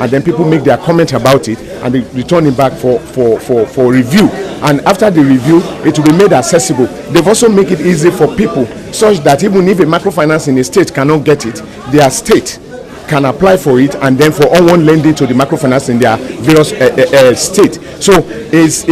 and then people make their comment about it, and they return it back for review. And after the review, it will be made accessible. They've also made it easy for people, such that even if a microfinance in a state cannot get it, their state can apply for it, and then for all one lending to the microfinance in their various state. So it's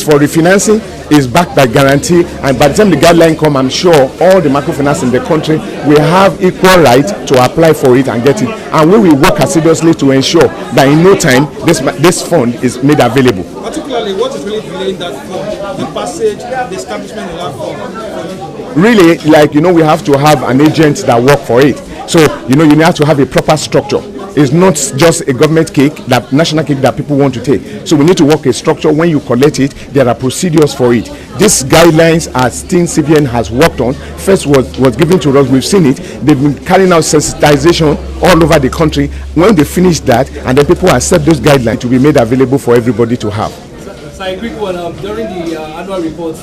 for refinancing, it's backed by guarantee, and by the time the guideline come, I'm sure all the microfinance in the country will have equal right to apply for it and get it. And we will work assiduously to ensure that in no time this fund is made available. Particularly, what is really delaying that fund? The passage, the establishment of that fund? Really, like, we have to have an agent that work for it. So, you have to have a proper structure. It's not just a government cake, that national cake that people want to take. So we need to work a structure. When you collect it, there are procedures for it. These guidelines, as Teen CBN has worked on, first was given to us. We've seen it. They've been carrying out sensitization all over the country. When they finish that, and then people accept those guidelines to be made available for everybody to have. So a quick one. During the annual report,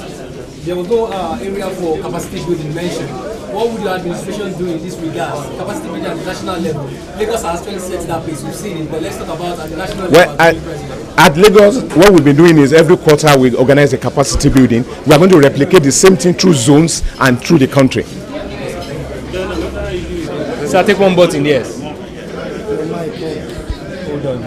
there was no area for capacity building mentioned. What would your administration do in this regard? Capacity building at the national level. Lagos has actually set that pace. We've seen it, but let's talk about at the national level. At Lagos, what we've been doing is every quarter we organize a capacity building. We are going to replicate the same thing through zones and through the country. So I'll take one button, yes. Hold on.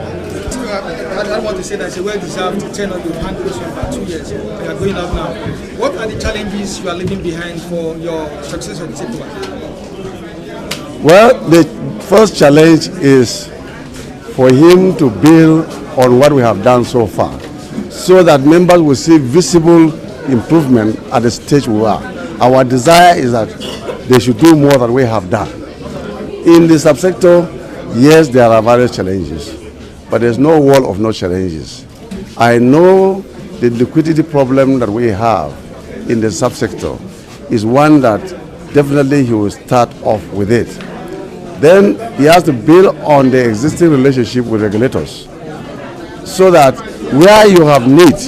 I want to say that it's a well-deserved tenure you've handled this one for 2 years. You are going up now. What are the challenges you are leaving behind for your success of the city? Well, the first challenge is for him to build on what we have done so far, so that members will see visible improvement at the stage we are. Our desire is that they should do more than we have done. In the subsector, yes, there are various challenges, but there's no wall of no challenges. I know the liquidity problem that we have in the subsector is one that definitely he will start off with it. Then he has to build on the existing relationship with regulators, so that where you have need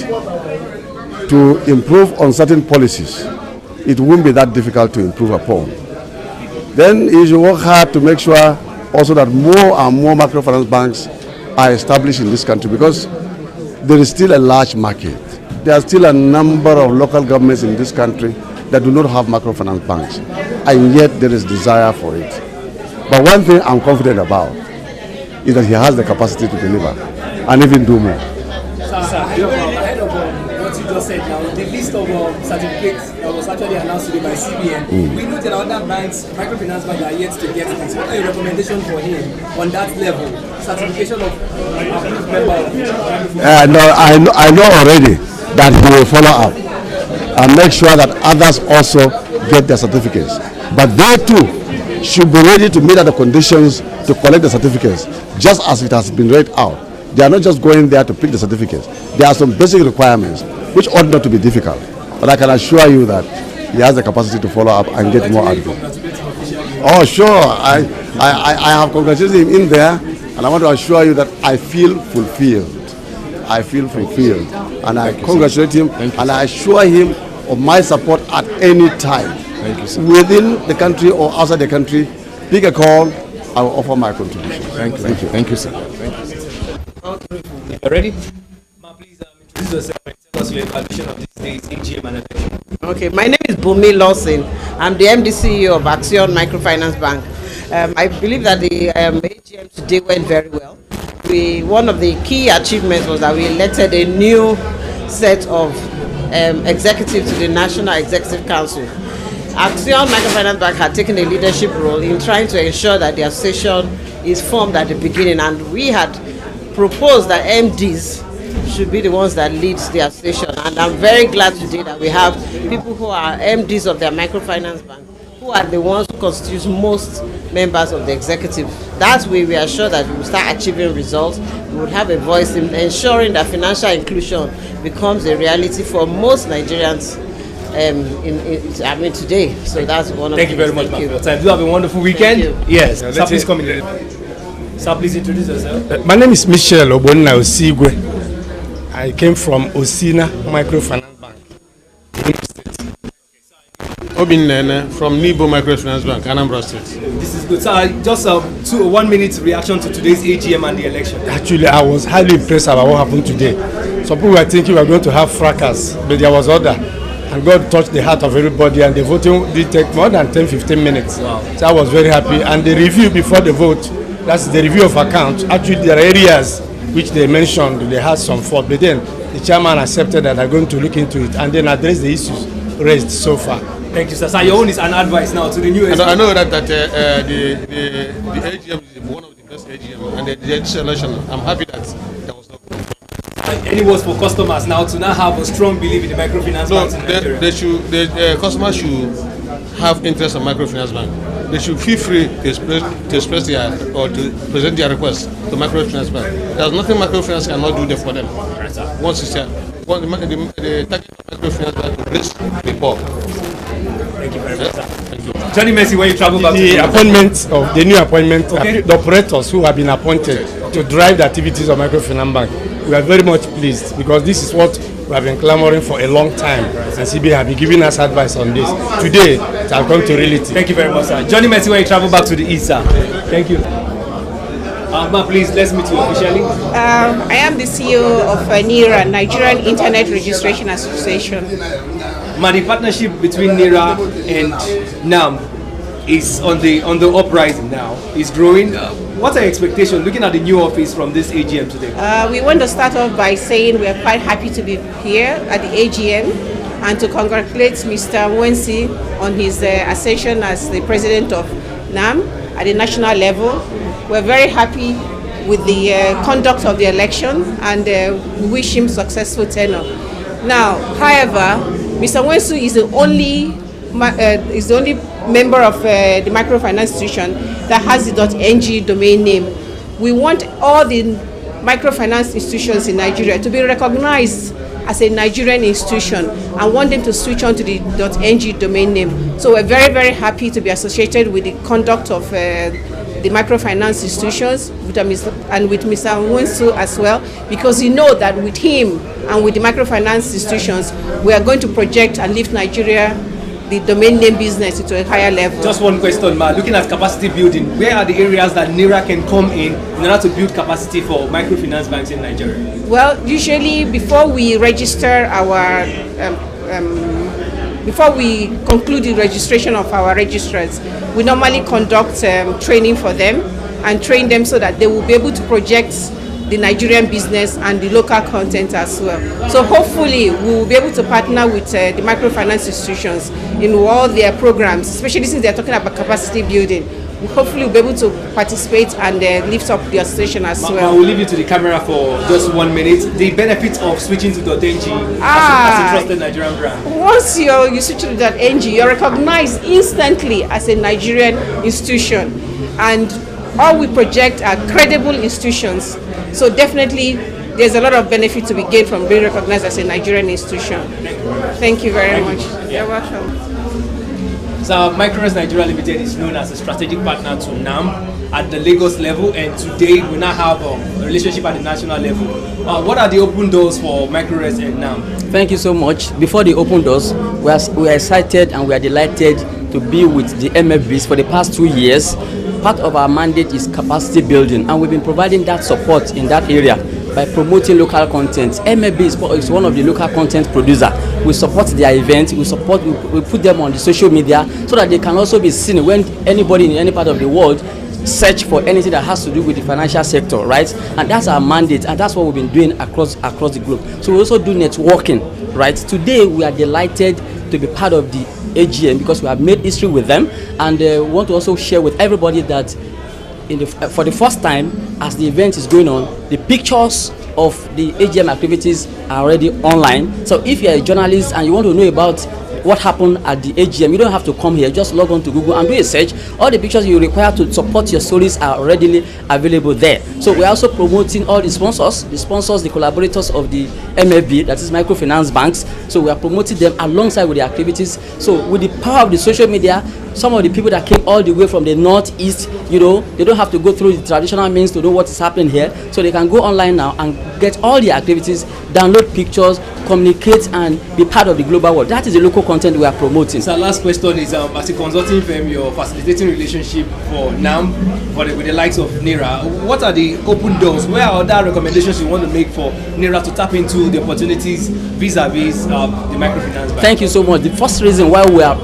to improve on certain policies, it won't be that difficult to improve upon. Then he should work hard to make sure also that more and more microfinance banks are established in this country, because there is still a large market. There are still a number of local governments in this country that do not have microfinance banks, and yet there is desire for it. But one thing I'm confident about is that he has the capacity to deliver and even do more. Ahead of what you just said now, the list of certificates that was actually announced today by CBN, we know that other banks, microfinance banks, are yet to get this. What are your recommendations for him on that level? Certification of approved member? No, I know already that he will follow up and make sure that others also get their certificates. But they too should be ready to meet other conditions to collect the certificates, just as it has been read out. They are not just going there to pick the certificates. There are some basic requirements which ought not to be difficult. But I can assure you that he has the capacity to follow up and get more out of it. Oh, sure. I have congratulated him in there, and I want to assure you that I feel fulfilled. I feel fulfilled. And I congratulate him, and I assure him of my support at any time. Thank you, sir. Within the country or outside the country, pick a call, I will offer my contribution. Thank you. Thank you, sir. Thank you, sir. Ready? Ma, please introduce yourself and tell us your evaluation of this day's AGM and election. Okay, my name is Bumi Lawson. I'm the MD CEO of Action Microfinance Bank. I believe that the AGM today went very well. One of the key achievements was that we elected a new set of executives to the National Executive Council. Action Microfinance Bank had taken a leadership role in trying to ensure that the association is formed at the beginning, and we had proposed that MDs should be the ones that lead the association. And I'm very glad today that we have people who are MDs of their microfinance bank, who are the ones who constitute most members of the executive. That way we are sure that we will start achieving results. We will have a voice in ensuring that financial inclusion becomes a reality for most Nigerians today. So that's one of the things. Thank you very much for your time. Do have a wonderful weekend. Yes. Sir, please come in. Sir, please introduce yourself. My name is Michelle Obonna Osigwe. I came from Osina Microfinance Bank. Obin Nene from Nibo Microfinance Bank, Anambra State. This is good. So just 1 minute reaction to today's AGM and the election. Actually, I was highly impressed about what happened today. Some people were thinking we were going to have fracas, but there was order. And God touched the heart of everybody, and the voting did take more than 10-15 minutes. Wow. So I was very happy. And the review before the vote, that's the review of accounts. Actually, there are areas which they mentioned they had some fault, but then the chairman accepted that they're going to look into it and then address the issues raised so far. Thank you, sir. So your own is an advice now to the new. I know that the AGM is one of the best AGM, and the election, I'm happy that there was no. Any words for customers now to now have a strong belief in the microfinance banks in Nigeria? The customers should have interest in microfinance bank. They should feel free to express their or to present their request to microfinance bank. There's nothing microfinance cannot do there for them. Once it's the target of microfinance bank to raise the poor. Thank you very much, sir. Thank you. Johnny Messi, when you travel back the appointment of the new appointment, okay, the operators who have been appointed to drive the activities of microfinance bank, we are very much pleased because this is what we have been clamoring for a long time, and CB have been giving us advice on this. Today, it has come to reality. Thank you very much, sir. Johnny Messi, when you travel back to the east, sir. Thank you. Ma, please, let's meet you officially. I am the CEO of NIRA, Nigerian Internet Registration Association. Ma, the partnership between NIRA and NAM is on the uprising now. It's growing. What's our expectation looking at the new office from this AGM today? We want to start off by saying we are quite happy to be here at the AGM and to congratulate Mr. Wensi on his ascension as the president of NAM at the national level. We're very happy with the conduct of the election, and we wish him successful tenure. Now, however, Mr. Wensi is the only member of the microfinance institution that has the .ng domain name. We want all the microfinance institutions in Nigeria to be recognized as a Nigerian institution and want them to switch on to the .ng domain name. So we're very, very happy to be associated with the conduct of the microfinance institutions and with Mr. Wensi as well, because you know that with him and with the microfinance institutions, we are going to project and lift Nigeria, the domain name business, into a higher level. Just one question, Ma. Looking at capacity building, where are the areas that NIRA can come in order to build capacity for microfinance banks in Nigeria? Well, usually before we register our, before we conclude the registration of our registrants, we normally conduct training for them and train them so that they will be able to project the Nigerian business and the local content as well. So hopefully we will be able to partner with the microfinance institutions in all their programs, especially since they're talking about capacity building. Hopefully we'll be able to participate and lift up the association as well. I will leave you to the camera for just 1 minute. The benefits of switching to .ng as a trusted Nigerian brand. Once you switch to .ng, you're recognized instantly as a Nigerian institution, and all we project are credible institutions. So definitely there's a lot of benefit to be gained from being recognized as a Nigerian institution. Thank you very much. You're welcome. So Microfinance Nigeria Limited is known as a strategic partner to NAM at the Lagos level, and today we now have a relationship at the national level. What are the open doors for Microfinance and NAM? Thank you so much. Before the open doors, we are excited and we are delighted to be with the MFBs for the past 2 years. Part of our mandate is capacity building, and we've been providing that support in that area by promoting local content. MFB is one of the local content producers. We support their events, we put them on the social media so that they can also be seen when anybody in any part of the world search for anything that has to do with the financial sector, right? And that's our mandate, and that's what we've been doing across the globe. So we also do networking, right? Today we are delighted to be part of the AGM because we have made history with them, and want to also share with everybody that for the first time, as the event is going on, the pictures of the AGM activities are already online. So if you're a journalist and you want to know about what happened at the AGM, you don't have to come here. Just log on to Google and do a search. All the pictures you require to support your stories are readily available there. So we're also promoting all the sponsors, the collaborators of the MFB, that is microfinance banks. So we are promoting them alongside with the activities. So with the power of the social media, some of the people that came all the way from the northeast, you know, they don't have to go through the traditional means to know what is happening here. So they can go online now and get all the activities, download pictures, communicate, and be part of the global world. That is the local content we are promoting. So last question is, as a consulting firm, you're facilitating relationship for NAM with the likes of NIRA. What are the open doors? Where are other recommendations you want to make for NIRA to tap into the opportunities vis-a-vis the microfinance bank? Thank you so much. The first reason why we are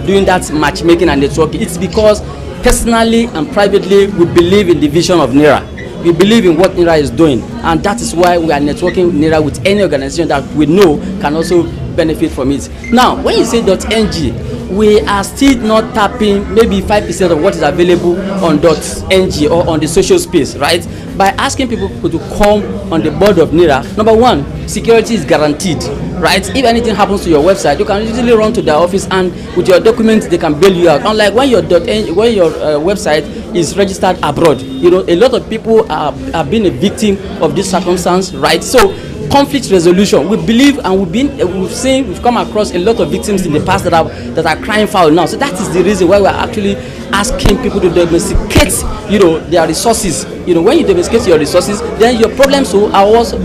doing that matchmaking and networking, it's because personally and privately we believe in the vision of NIRA. We believe in what NIRA is doing, and that is why we are networking NIRA with any organization that we know can also benefit from it. Now, when you say .ng, we are still not tapping maybe 5% of what is available on .ng or on the social space, right? By asking people to come on the board of NIRA, number one, security is guaranteed, right? If anything happens to your website, you can easily run to their office and with your documents they can bail you out. Unlike when your website is registered abroad, you know, a lot of people have been a victim of this circumstance, right? So conflict resolution, we believe, and we've come across a lot of victims in the past that are crying foul now. So that is the reason why we are actually asking people to domesticate, you know, their resources. You know, when you domesticate your resources, then your problems are also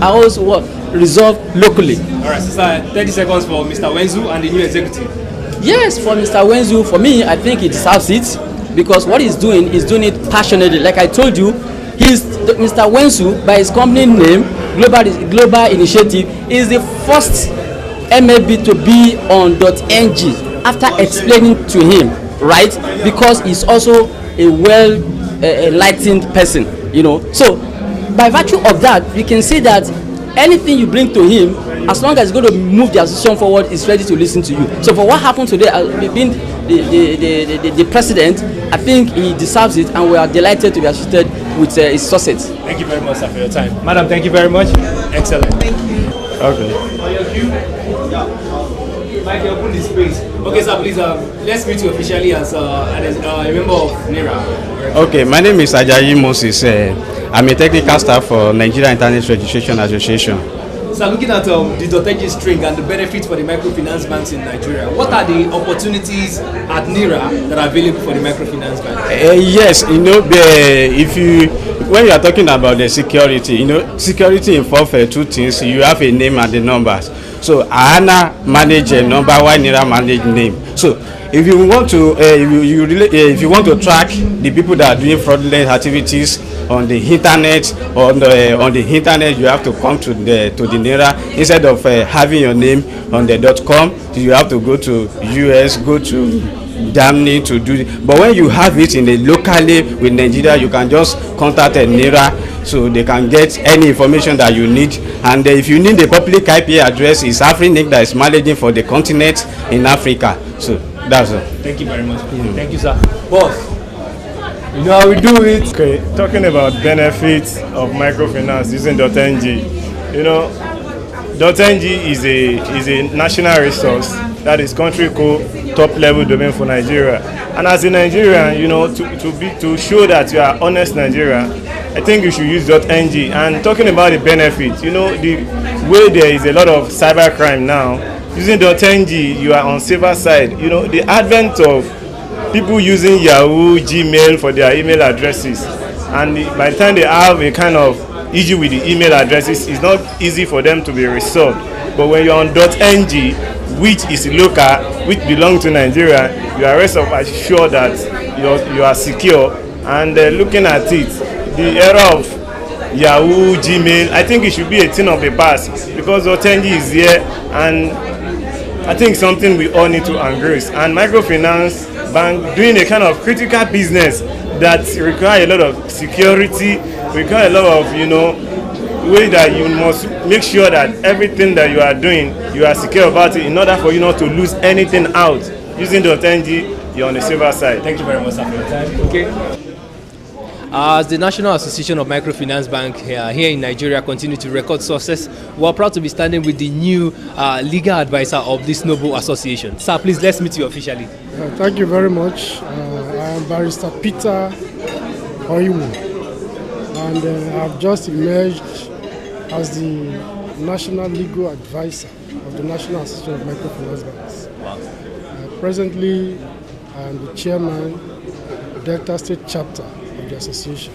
resolved locally. All right, sister, 30 seconds for Mr. Wenzu and the new executive. Yes, for Mr. Wenzu, for me, I think he deserves it, because what he's doing it passionately. Like I told you, Mr. Wenzu, by his company name, Global Initiative, is the first MFB to be on .ng after explaining to him, right? Because he's also a well enlightened person, you know. So by virtue of that, we can say that anything you bring to him, as long as it's going to move the association forward, is ready to listen to you. So for what happened today, being the president, I think he deserves it, and we are delighted to be assisted with his success. Thank you very much, sir, for your time. Madam, thank you very much. Excellent. Thank you. Okay. On your cue. Michael, open the space. Okay, sir, please, let's meet you officially as a member of NIRA. Okay, my name is Ajayi Moses. I'm a technical staff for Nigeria Internet Registration Association. So looking at the .ng string and the benefits for the microfinance banks in Nigeria, what are the opportunities at NIRA that are available for the microfinance bank? Yes, you know, when you are talking about the security, you know, security involves two things. You have a name and the numbers. So ANA manage a number, while NIRA manage name. So if you want to, if you want to track the people that are doing fraudulent activities on the internet, on the internet, you have to come to the NIRA. Instead of having your name on the .com, you have to go to US, go to Germany to do it. But when you have it in the locally with Nigeria, you can just contact a NIRA, so they can get any information that you need. And if you need the public IP address, it's AfriNIC that is managing for the continent in Africa. So that's all. Thank you very much. Thank you, sir. Boss, you know how we do it. Okay, talking about benefits of microfinance using .ng, you know, .ng is a national resource that is country code top level domain for Nigeria. And as a Nigerian, you know, to show that you are honest Nigerian, I think you should use .ng. And talking about the benefits, you know, the way there is a lot of cybercrime now, using .ng, you are on safer side. You know, the advent of people using Yahoo, Gmail for their email addresses, and by the time they have a kind of issue with the email addresses, it's not easy for them to be resolved. But when you're on .ng, which is local, which belongs to Nigeria, you are rest assured that you are secure. And looking at it, the era of Yahoo, Gmail, I think it should be a thing of the past, because .ng is here, and I think something we all need to embrace. And microfinance bank doing a kind of critical business that require a lot of security, require a lot of, you know, way that you must make sure that everything that you are doing, you are secure about it, in order for you not to lose anything out. Using .ng, you're on the safer side. Thank you very much, sir, for your time. Okay. As the National Association of Microfinance Bank here in Nigeria continue to record success, we are proud to be standing with the new legal advisor of this noble association. Sir, please, let's meet you officially. Thank you very much. I am Barrister Peter Oiwo, and I've just emerged as the National Legal Advisor of the National Association of Microfinance Banks. Wow. Presently, I am the chairman, Delta State Chapter of the association.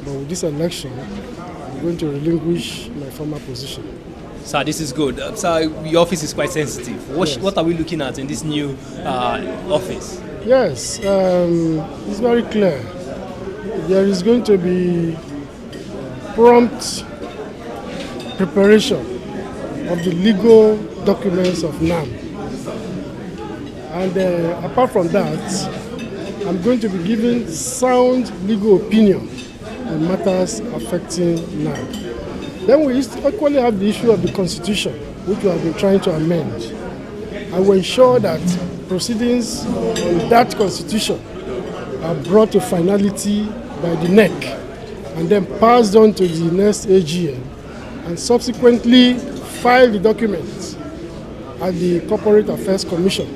But with this election, I'm going to relinquish my former position. Sir, this is good. Sir, your office is quite sensitive. Yes. What are we looking at in this new office? Yes, it's very clear. There is going to be prompt preparation of the legal documents of NAM. And apart from that, I'm going to be giving sound legal opinion on matters affecting NAM. Then we equally have the issue of the Constitution, which we have been trying to amend. I will ensure that proceedings on that Constitution are brought to finality by the NEC and then passed on to the next AGM and subsequently file the documents at the Corporate Affairs Commission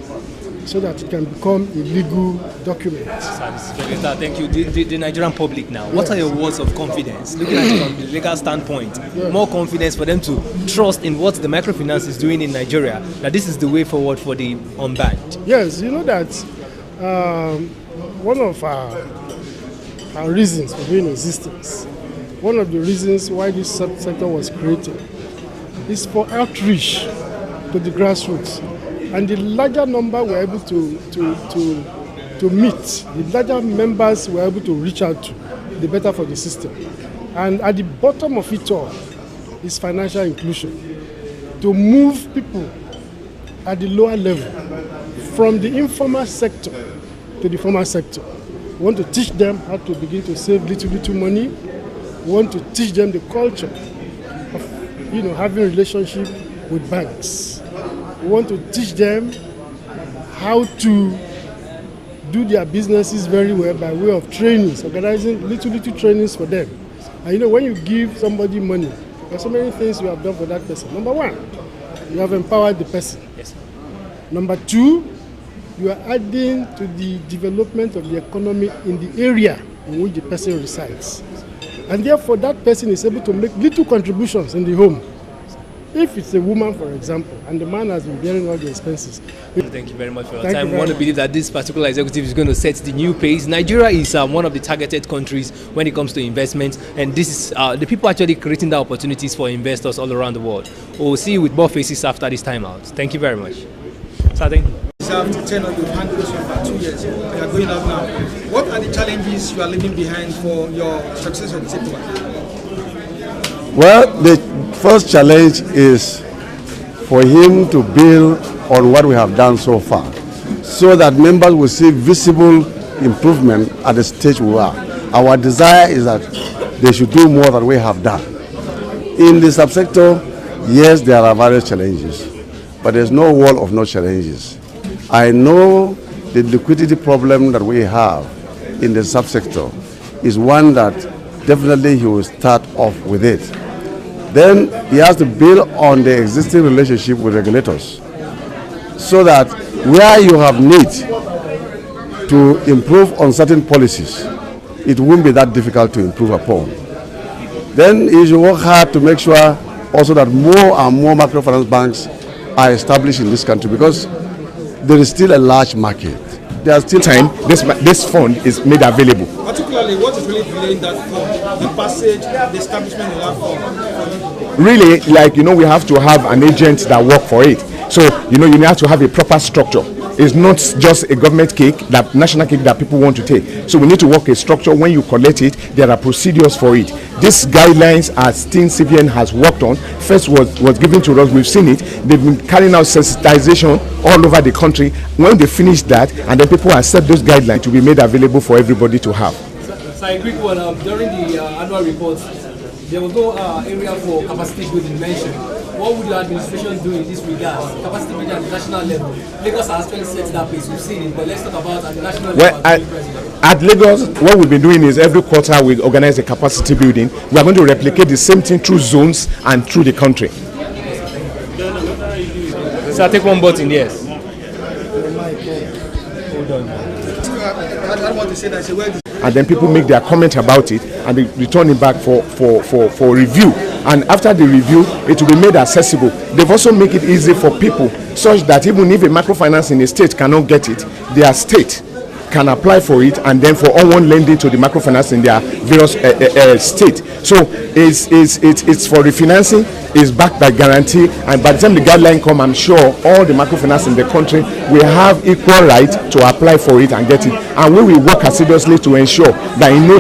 so that it can become a legal document. Thank you. The Nigerian public now, what are your words of confidence, looking at it from the legal standpoint, more confidence for them to trust in what the microfinance is doing in Nigeria, that this is the way forward for the unbanked? Yes, you know that one of our reasons for being in existence, one of the reasons why this sector was created is for outreach to the grassroots. And the larger number we're able to meet, the larger members we're able to reach out to, the better for the system. And at the bottom of it all is financial inclusion. To move people at the lower level from the informal sector to the formal sector. We want to teach them how to begin to save little money. We want to teach them the culture of having a relationship with banks. We want to teach them how to do their businesses very well by way of trainings, organizing little trainings for them. And when you give somebody money, there are so many things you have done for that person. Number one, you have empowered the person. Yes. Number two, you are adding to the development of the economy in the area in which the person resides. And therefore, that person is able to make little contributions in the home. If it's a woman, for example, and the man has been bearing all the expenses. Thank you very much for your time. I want to believe that this particular executive is going to set the new pace. Nigeria is one of the targeted countries when it comes to investment, and this is the people actually creating the opportunities for investors all around the world. We'll see you with more faces after this time out. Thank you very much. So thank you. After 10 of your handles for 2 years, you are going out now. What are the challenges you are leaving behind for your success of the sector? Well, the first challenge is for him to build on what we have done so far, so that members will see visible improvement at the stage we are. Our desire is that they should do more than we have done. In the subsector, yes, there are various challenges, but there's no wall of no challenges. I know the liquidity problem that we have in the subsector is one that definitely he will start off with it. Then he has to build on the existing relationship with regulators, so that where you have need to improve on certain policies, it won't be that difficult to improve upon. Then he should work hard to make sure also that more and more microfinance banks are established in this country, because there is still a large market. There are still time this fund is made available. Particularly, what is really delaying that fund? The passage, the establishment of that fund? Really, we have to have an agent that work for it. So, you have to have a proper structure. It's not just a government cake, that national cake that people want to take. So we need to work a structure. When you collect it, there are procedures for it. These guidelines as CBN has worked on, first was given to us, we've seen it. They've been carrying out sensitization all over the country. When they finish that, and then people accept those guidelines to be made available for everybody to have. So a quick one, during the annual reports, there was no area for capacity building mentioned. What would your administration do in this regard? Capacity building at the national level. Lagos has actually set that pace. We've seen it, but let's talk about at the national level. At Lagos, what we've been doing is every quarter we organize a capacity building. We are going to replicate the same thing through zones and through the country. So I'll take one button, yes. Hold on. I don't want to say that. And then people make their comment about it and they return it back for review. and after the review, it will be made accessible. They've also make it easy for people such that even if a microfinance in a state cannot get it, their state can apply for it, and then for all one lending to the microfinance in their various state. So it's for refinancing, is backed by guarantee, and by the time the guideline come, I'm sure all the microfinance in the country will have equal right to apply for it and get it, and we will work assiduously to ensure that in no